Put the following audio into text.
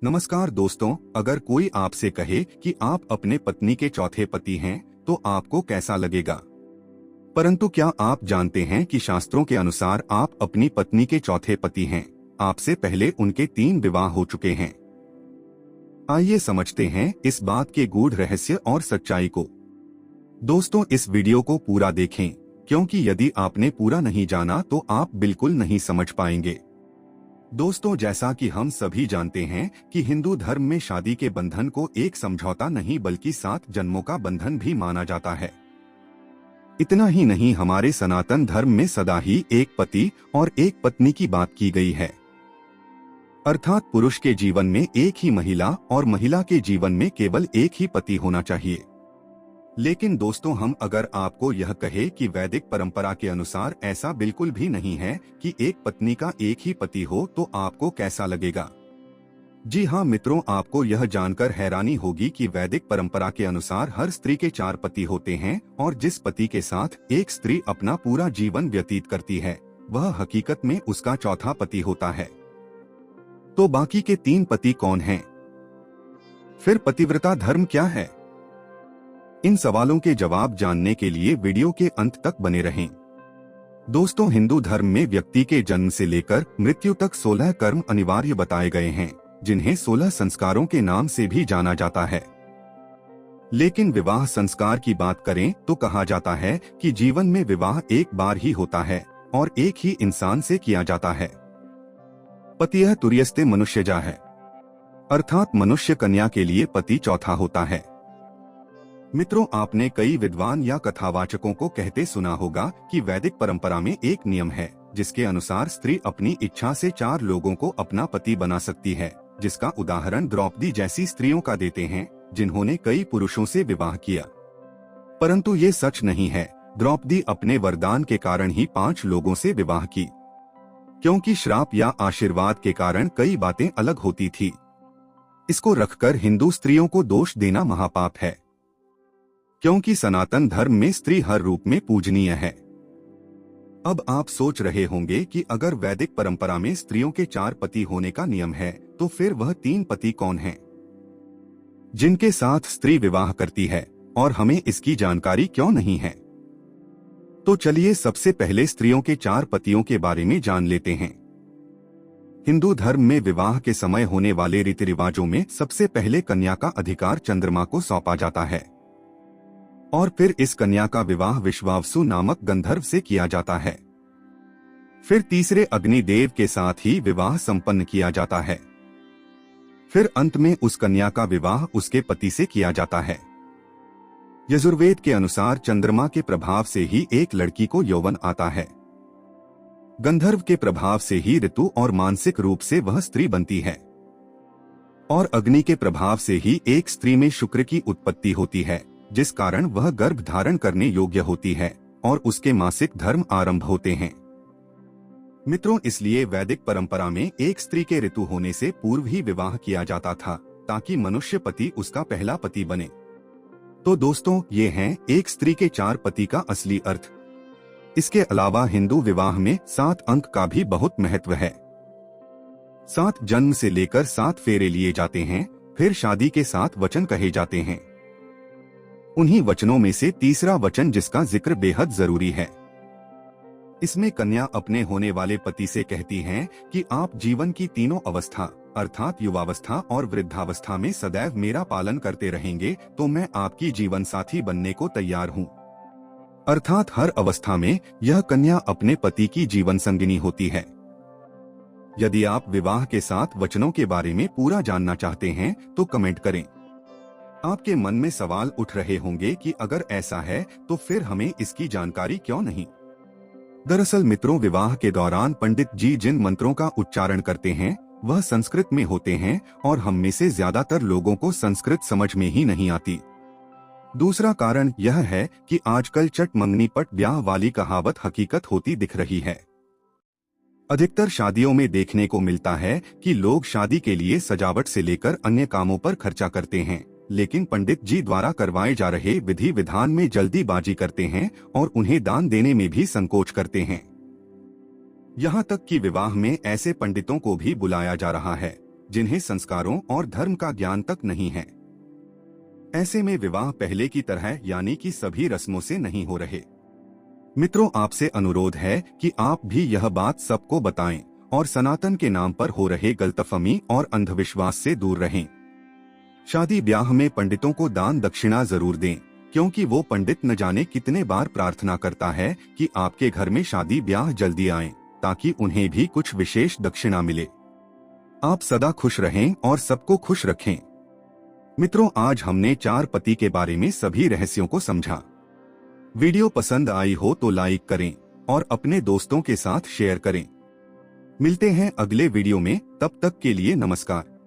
नमस्कार दोस्तों, अगर कोई आपसे कहे कि आप अपने पत्नी के चौथे पति हैं, तो आपको कैसा लगेगा? परंतु क्या आप जानते हैं कि शास्त्रों के अनुसार आप अपनी पत्नी के चौथे पति हैं? आपसे पहले उनके 3 विवाह हो चुके हैं। आइए समझते हैं इस बात के गूढ़ रहस्य और सच्चाई को। दोस्तों, इस वीडियो को पूरा देखें, क्योंकि यदि आपने पूरा नहीं जाना तो आप बिल्कुल नहीं समझ पाएंगे। दोस्तों, जैसा कि हम सभी जानते हैं कि हिंदू धर्म में शादी के बंधन को एक समझौता नहीं बल्कि 7 जन्मों का बंधन भी माना जाता है। इतना ही नहीं, हमारे सनातन धर्म में सदा ही एक पति और एक पत्नी की बात की गई है। अर्थात पुरुष के जीवन में एक ही महिला और महिला के जीवन में केवल एक ही पति होना चाहिए। लेकिन दोस्तों, हम अगर आपको यह कहे कि वैदिक परंपरा के अनुसार ऐसा बिल्कुल भी नहीं है कि एक पत्नी का एक ही पति हो, तो आपको कैसा लगेगा? जी हाँ मित्रों, आपको यह जानकर हैरानी होगी कि वैदिक परंपरा के अनुसार हर स्त्री के 4 पति होते हैं और जिस पति के साथ एक स्त्री अपना पूरा जीवन व्यतीत करती है, वह हकीकत में उसका चौथा पति होता है। तो बाकी के 3 पति कौन हैं? फिर पतिव्रता धर्म क्या है? इन सवालों के जवाब जानने के लिए वीडियो के अंत तक बने रहें। दोस्तों, हिंदू धर्म में व्यक्ति के जन्म से लेकर मृत्यु तक 16 कर्म अनिवार्य बताए गए हैं, जिन्हें 16 संस्कारों के नाम से भी जाना जाता है। लेकिन विवाह संस्कार की बात करें तो कहा जाता है कि जीवन में विवाह एक बार ही होता है और एक ही इंसान से किया जाता है। पतियः तुर्यस्ते मनुष्यजा है, अर्थात मनुष्य कन्या के लिए पति चौथा होता है। मित्रों, आपने कई विद्वान या कथावाचकों को कहते सुना होगा कि वैदिक परंपरा में एक नियम है जिसके अनुसार स्त्री अपनी इच्छा से 4 लोगों को अपना पति बना सकती है, जिसका उदाहरण द्रौपदी जैसी स्त्रियों का देते हैं जिन्होंने कई पुरुषों से विवाह किया। परंतु ये सच नहीं है। द्रौपदी अपने वरदान के कारण ही 5 लोगों से विवाह की, क्योंकि श्राप या आशीर्वाद के कारण कई बातें अलग होती थी। इसको रखकर हिंदू स्त्रियों को दोष देना महापाप है, क्योंकि सनातन धर्म में स्त्री हर रूप में पूजनीय है। अब आप सोच रहे होंगे कि अगर वैदिक परंपरा में स्त्रियों के 4 पति होने का नियम है, तो फिर वह 3 पति कौन हैं, जिनके साथ स्त्री विवाह करती है, और हमें इसकी जानकारी क्यों नहीं है? तो चलिए सबसे पहले स्त्रियों के 4 पतियों के बारे में जान लेते हैं। हिंदू धर्म में विवाह के समय होने वाले रीति रिवाजों में सबसे पहले कन्या का अधिकार चंद्रमा को सौंपा जाता है और फिर इस कन्या का विवाह विश्वावसु नामक गंधर्व से किया जाता है। फिर तीसरे अग्निदेव के साथ ही विवाह संपन्न किया जाता है। फिर अंत में उस कन्या का विवाह उसके पति से किया जाता है। यजुर्वेद के अनुसार चंद्रमा के प्रभाव से ही एक लड़की को यौवन आता है। गंधर्व के प्रभाव से ही ऋतु और मानसिक रूप से वह स्त्री बनती है, और अग्नि के प्रभाव से ही एक स्त्री में शुक्र की उत्पत्ति होती है, जिस कारण वह गर्भ धारण करने योग्य होती है और उसके मासिक धर्म आरंभ होते हैं। मित्रों, इसलिए वैदिक परंपरा में एक स्त्री के ऋतु होने से पूर्व ही विवाह किया जाता था, ताकि मनुष्य पति उसका पहला पति बने। तो दोस्तों, ये हैं एक स्त्री के 4 पति का असली अर्थ। इसके अलावा हिंदू विवाह में 7 अंक का भी बहुत महत्व है। 7 जन्म से लेकर 7 फेरे लिए जाते हैं, फिर शादी के 7 वचन कहे जाते हैं। उन्हीं वचनों में से तीसरा वचन जिसका जिक्र बेहद जरूरी है। इसमें कन्या अपने होने वाले पति से कहती हैं कि आप जीवन की तीनों अवस्था अर्थात युवावस्था और वृद्धावस्था में सदैव मेरा पालन करते रहेंगे, तो मैं आपकी जीवन साथी बनने को तैयार हूँ। अर्थात हर अवस्था में यह कन्या अपने पति की जीवन संगिनी होती है। यदि आप विवाह के 7 वचनों के बारे में पूरा जानना चाहते हैं तो कमेंट करें। आपके मन में सवाल उठ रहे होंगे कि अगर ऐसा है तो फिर हमें इसकी जानकारी क्यों नहीं? दरअसल मित्रों, विवाह के दौरान पंडित जी जिन मंत्रों का उच्चारण करते हैं वह संस्कृत में होते हैं और हम में से ज्यादातर लोगों को संस्कृत समझ में ही नहीं आती। दूसरा कारण यह है कि आजकल चट मंगनी पट ब्याह वाली कहावत हकीकत होती दिख रही है। अधिकतर शादियों में देखने को मिलता है कि लोग शादी के लिए सजावट से लेकर अन्य कामों पर खर्चा करते हैं, लेकिन पंडित जी द्वारा करवाए जा रहे विधि विधान में जल्दीबाजी करते हैं और उन्हें दान देने में भी संकोच करते हैं। यहाँ तक कि विवाह में ऐसे पंडितों को भी बुलाया जा रहा है जिन्हें संस्कारों और धर्म का ज्ञान तक नहीं है। ऐसे में विवाह पहले की तरह यानी कि सभी रस्मों से नहीं हो रहे। मित्रों, आपसे अनुरोध है कि आप भी यह बात सबको बताएं और सनातन के नाम पर हो रहे गलतफहमी और अंधविश्वास से दूर रहें। शादी ब्याह में पंडितों को दान दक्षिणा जरूर दें, क्योंकि वो पंडित न जाने कितने बार प्रार्थना करता है कि आपके घर में शादी ब्याह जल्दी आए, ताकि उन्हें भी कुछ विशेष दक्षिणा मिले। आप सदा खुश रहें और सबको खुश रखें। मित्रों, आज हमने 4 पति के बारे में सभी रहस्यों को समझा। वीडियो पसंद आई हो तो लाइक करें और अपने दोस्तों के साथ शेयर करें। मिलते हैं अगले वीडियो में, तब तक के लिए नमस्कार।